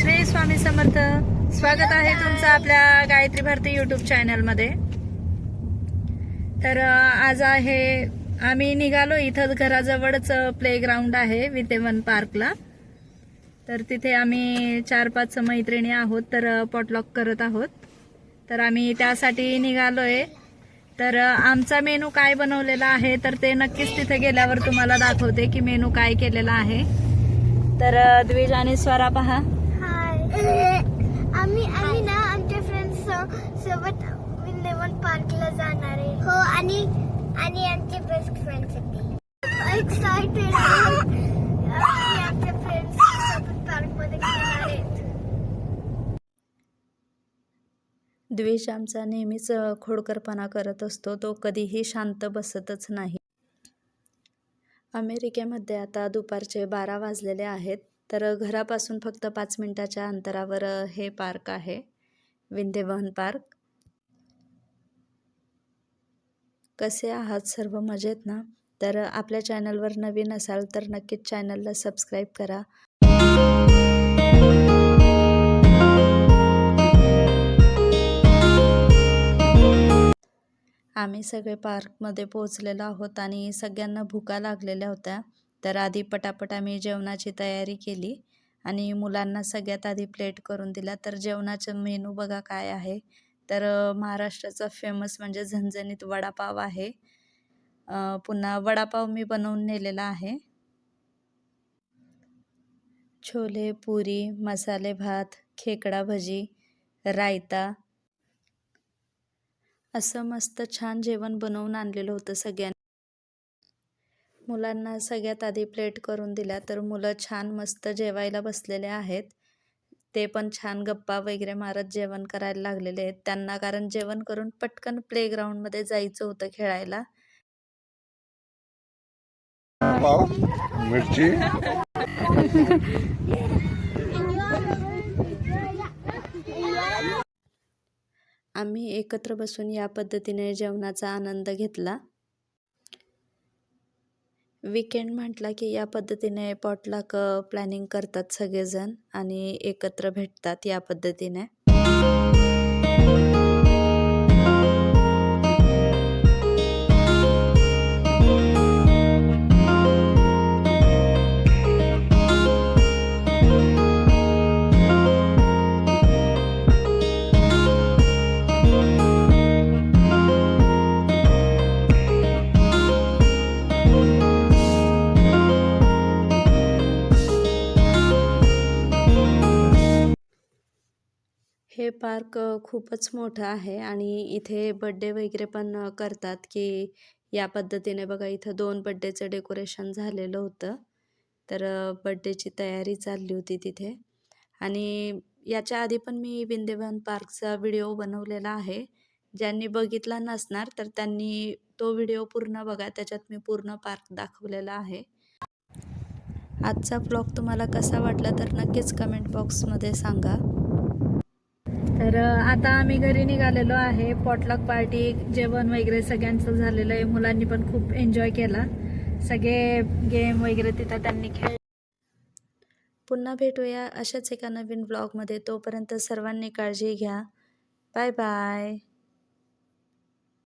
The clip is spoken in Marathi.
श्री स्वामी समर्थ. स्वागत आहे तुमचं आपल्या गायत्री भारती यूट्यूब चॅनलमध्ये. तर आज आहे आम्ही निघालो. इथं घराजवळच प्लेग्राऊंड आहे विद्यवन पार्कला. तर तिथे आम्ही 4-5 मैत्रिणी आहोत. तर पॉटलॉक करत आहोत. तर आम्ही त्यासाठी निघालोय. तर आमचा मेनू काय बनवलेला आहे तर ते नक्कीच तिथे गेल्यावर तुम्हाला दाखवते की मेनू काय केलेला आहे. तर द्विज आणि स्वरा पहा. आम्ही ना आमच्या फ्रेंड्स सोबत विंध्यवन पार्कला जाणार आहे. हो, आणि आमचे बेस्ट फ्रेंड्स आहेत. एक्साइटेड आमच्या फ्रेंड्स सोबत पार्कमध्ये जाणार आहेत. द्विज आमचा नेहमीच खोडकरपणा करत असतो. तो कधीही शांत बसतच नाही. अमेरिकेमध्ये आता दुपारचे 12 वाजलेले आहेत. तर घरापासून फक्त 5 मिनिटाच्या अंतरावर हे पार्क आहे, विंध्यवन पार्क. कसे आहात सर्व, मजेत ना? तर आपल्या चॅनलवर नवीन असाल तर नक्कीच चॅनलला सबस्क्राईब करा. आम्ही सगळे पार्कमध्ये पोहोचलेलो आहोत आणि सगळ्यांना भुका लागलेल्या होत्या. तर आधी पटापट आम्ही जेवणाची तयारी केली आणि मुलांना सगळ्यात आधी प्लेट करून दिला. तर जेवणाचं मेनू बघा काय आहे. तर महाराष्ट्राचा फेमस म्हणजे झणझणीत वडापाव आहे. पुन्हा वडापाव मी बनवून नेलेला आहे. छोले, पुरी, मसाले भात, खेकडा भजी, रायता, असं मस्त छान जेवण बनवून आणलेलं होतं सगळ्यांनी. मुलांना सगळ्यात आधी प्लेट करून दिल्या. तर मुलं छान मस्त जेवायला बसलेले आहेत. ते पण छान गप्पा वगैरे मारत जेवण करायला लागलेले आहेत. त्यांना कारण जेवण करून पटकन प्लेग्राऊंडमध्ये जायचं होतं खेळायला. मिरची आम्ही एकत्र बसून या पद्धतीने जेवणाचा आनंद घेतला. वीकेंड म्हटला की या पद्धतीने पॉटलॉक प्लॅनिंग करतात सगळेजण आणि एकत्र भेटतात या पद्धतीने. हे पार्क खूपच मोठं आहे आणि इथे बड्डे वगैरे पण करतात की या पद्धतीने. बघा इथं 2 बड्डेचं डेकोरेशन झालेलं होतं. तर बड्डेची तयारी चालली होती तिथे. आणि याच्या आधी पण मी विंध्यवन पार्कचा व्हिडिओ बनवलेला आहे. ज्यांनी बघितला नसणार तर त्यांनी तो व्हिडिओ पूर्ण बघा. त्याच्यात मी पूर्ण पार्क दाखवलेला आहे. आजचा व्लॉग तुम्हाला कसा वाटला तर नक्कीच कमेंट बॉक्समध्ये सांगा. तर आता आम्ही घरी निघालेलो आहे. पॉटलॉक पार्टी जेवण वगैरे सगळ्यांचं झालेलं आहे. मुलांनी पण खूप एन्जॉय केला. सगळे गेम वगैरे तिथं त्यांनी खेळ. पुन्हा भेटूया अशाच एका नवीन व्लॉगमध्ये. तोपर्यंत सर्वांनी काळजी घ्या. Bye bye.